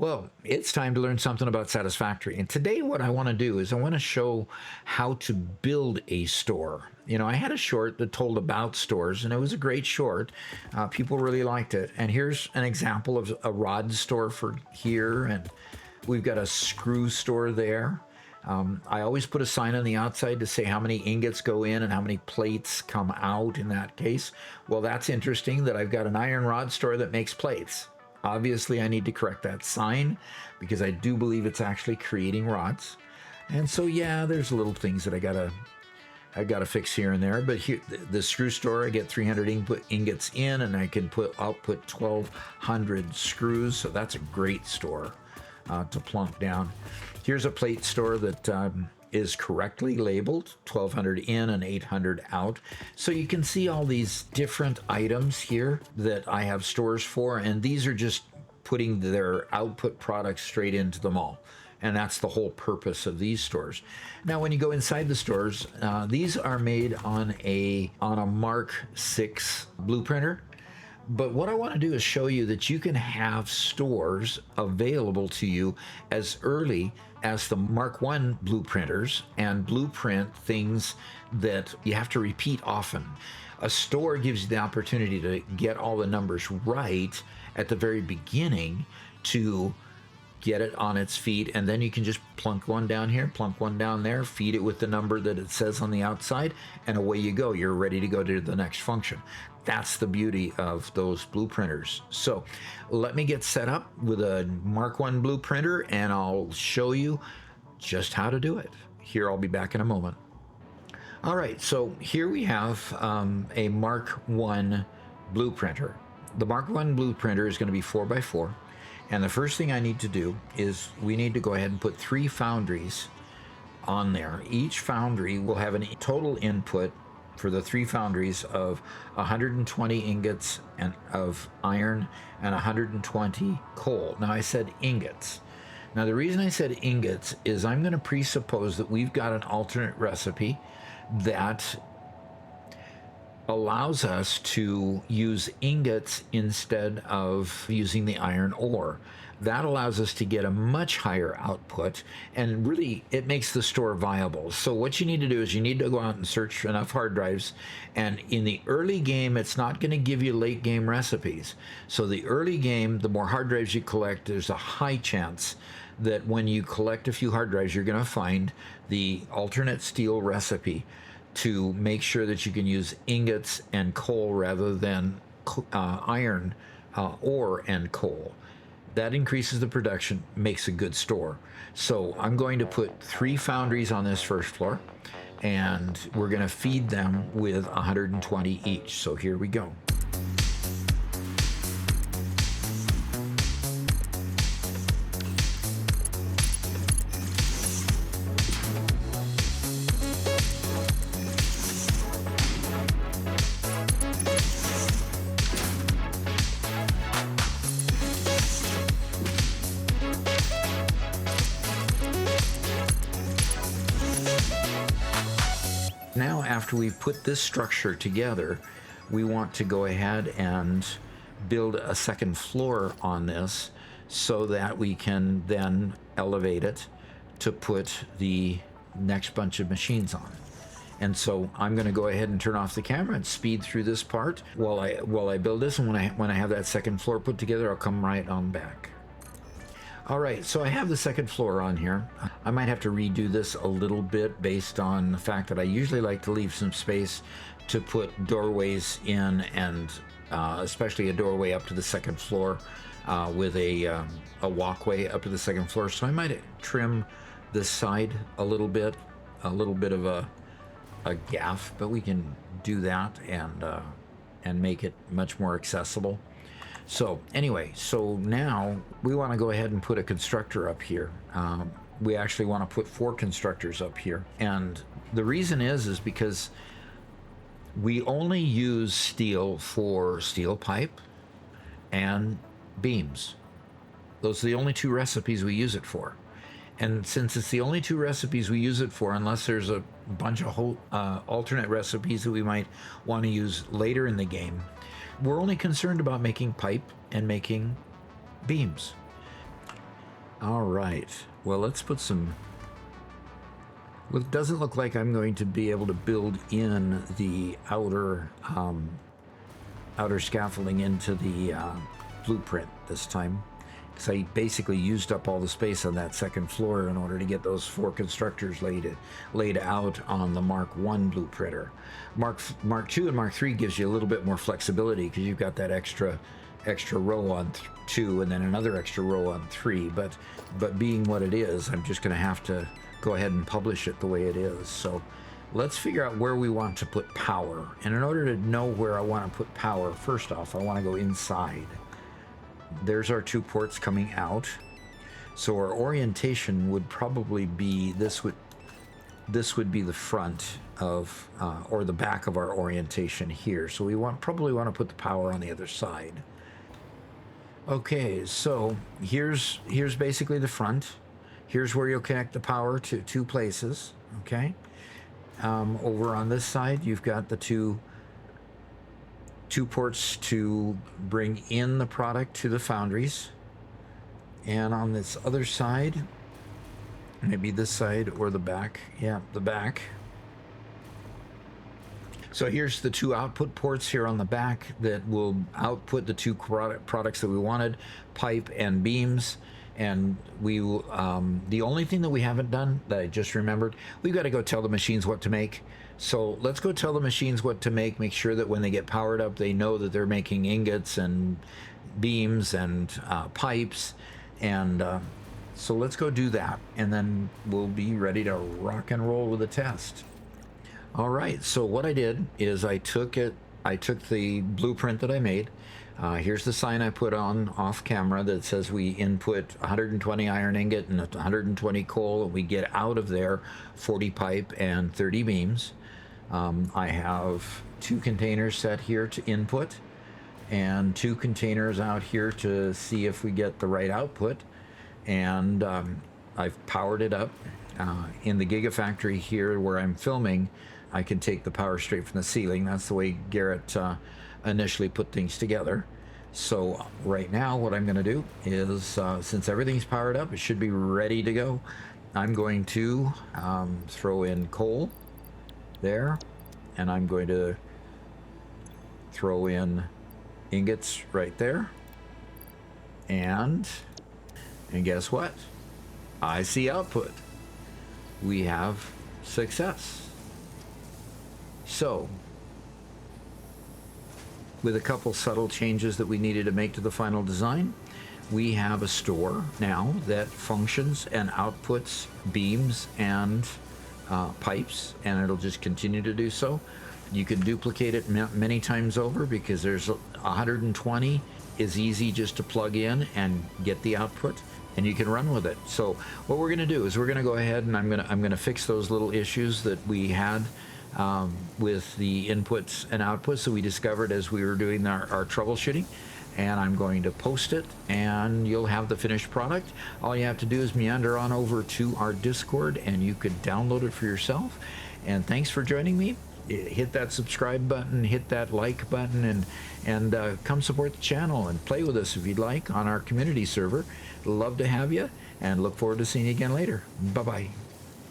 Well, it's time to learn something about Satisfactory. And today what I want to do is I want to show how to build a store. You know, I had a short that told about stores, and it was a great short. People really liked it. And here's an example of a rod store for here, and we've got a screw store there. I always put a sign on the outside to say how many ingots go in and how many plates come out in that case. Well, that's interesting that I've got an iron rod store that makes plates. Obviously, I need to correct that sign because I do believe it's actually creating rods. And so, yeah, there's little things that I gotta fix here and there. But here, the screw store, I get 300 ingots in, and I can output 1,200 screws. So that's a great store to plunk down. Here's a plate store that is correctly labeled, 1,200 in and 800 out. So you can see all these different items here that I have stores for, and these are just putting their output products straight into them all. And that's the whole purpose of these stores. Now, when you go inside the stores, these are made on a Mark 6 blue printer. But what I want to do is show you that you can have stores available to you as early as the Mark 1 blueprinters and blueprint things that you have to repeat often. A store gives you the opportunity to get all the numbers right at the very beginning to get it on its feet, and then you can just plunk one down here, plunk one down there, feed it with the number that it says on the outside, and away you go. You're ready to go to the next function. That's the beauty of those blueprinters. So let me get set up with a Mark 1 blueprinter, and I'll show you just how to do it. Here, I'll be back in a moment. All right, so here we have a Mark 1 blueprinter. The Mark 1 blueprinter is going to be 4x4. And the first thing I need to do is we need to go ahead and put 3 foundries on there. Each foundry will have a total input for the 3 foundries of 120 ingots of iron and 120 coal. Now, I said ingots. Now, the reason I said ingots is I'm going to presuppose that we've got an alternate recipe that allows us to use ingots instead of using the iron ore. That allows us to get a much higher output, and really it makes the store viable. So what you need to do is you need to go out and search for enough hard drives, and in the early game it's not going to give you late game recipes. So the early game, the more hard drives you collect, there's a high chance that when you collect a few hard drives you're going to find the alternate steel recipe to make sure that you can use ingots and coal rather than iron, ore and coal. That increases the production, makes a good store. So I'm going to put 3 foundries on this first floor, and we're going to feed them with 120 each. So here we go. Now, after we put this structure together, we want to go ahead and build a second floor on this so that we can then elevate it to put the next bunch of machines on. And so I'm going to go ahead and turn off the camera and speed through this part while I build this, and when I have that second floor put together, I'll come right on back. All right, so I have the second floor on here. I might have to redo this a little bit based on the fact that I usually like to leave some space to put doorways in, and especially a doorway up to the second floor with a walkway up to the second floor. So I might trim this side a little bit of a gaff, but we can do that and make it much more accessible. So anyway, so now we want to go ahead and put a constructor up here. We actually want to put 4 constructors up here. And the reason is because we only use steel for steel pipe and beams. Those are the only 2 recipes we use it for. And since it's the only 2 recipes we use it for, unless there's a bunch of alternate recipes that we might want to use later in the game, we're only concerned about making pipe and making beams. All right. Well, let's put some... Well, it doesn't look like I'm going to be able to build in the outer scaffolding into the blueprint this time, because I basically used up all the space on that second floor in order to get those 4 constructors laid out on the Mark 1 blueprinter. Mark 2 and Mark 3 gives you a little bit more flexibility because you've got that extra row on 2 and then another extra row on 3, but being what it is, I'm just going to have to go ahead and publish it the way it is. So let's figure out where we want to put power. And in order to know where I want to put power, first off, I want to go inside. There's our 2 ports coming out. So our orientation would probably be, this would be the front of, or the back of our orientation here. So we probably want to put the power on the other side. Okay, so here's basically the front. Here's where you'll connect the power to 2 places, okay? Over on this side, you've got the two ports to bring in the product to the foundries. And on this other side, maybe this side or the back, yeah, the back. So here's the 2 output ports here on the back that will output the 2 products that we wanted, pipe and beams. And we will, the only thing that we haven't done that I just remembered, we've got to go tell the machines what to make. So let's go tell the machines what to make sure that when they get powered up, they know that they're making ingots and beams and pipes. And so let's go do that. And then we'll be ready to rock and roll with the test. All right, so what I did is I took the blueprint that I made. Here's the sign I put on off camera that says we input 120 iron ingot and 120 coal, and we get out of there 40 pipe and 30 beams. I have 2 containers set here to input and 2 containers out here to see if we get the right output. And I've powered it up. In the Gigafactory here where I'm filming, I can take the power straight from the ceiling. That's the way Garrett initially put things together. So right now what I'm going to do is, since everything's powered up, it should be ready to go. I'm going to throw in coal there, and I'm going to throw in ingots right there. And guess what? I see output. We have success. So, with a couple subtle changes that we needed to make to the final design, we have a store now that functions and outputs beams and pipes, and it'll just continue to do so. You can duplicate it many times over because there's 120 is easy just to plug in and get the output, and you can run with it. So what we're going to do is we're going to go ahead and I'm going to fix those little issues that we had with the inputs and outputs that we discovered as we were doing our troubleshooting, and I'm going to post it, and you'll have the finished product. All you have to do is meander on over to our Discord and you could download it for yourself. And thanks for joining me. Hit that subscribe button, hit that like button, and come support the channel and play with us if you'd like on our community server. Love to have you, and look forward to seeing you again later. Bye-bye.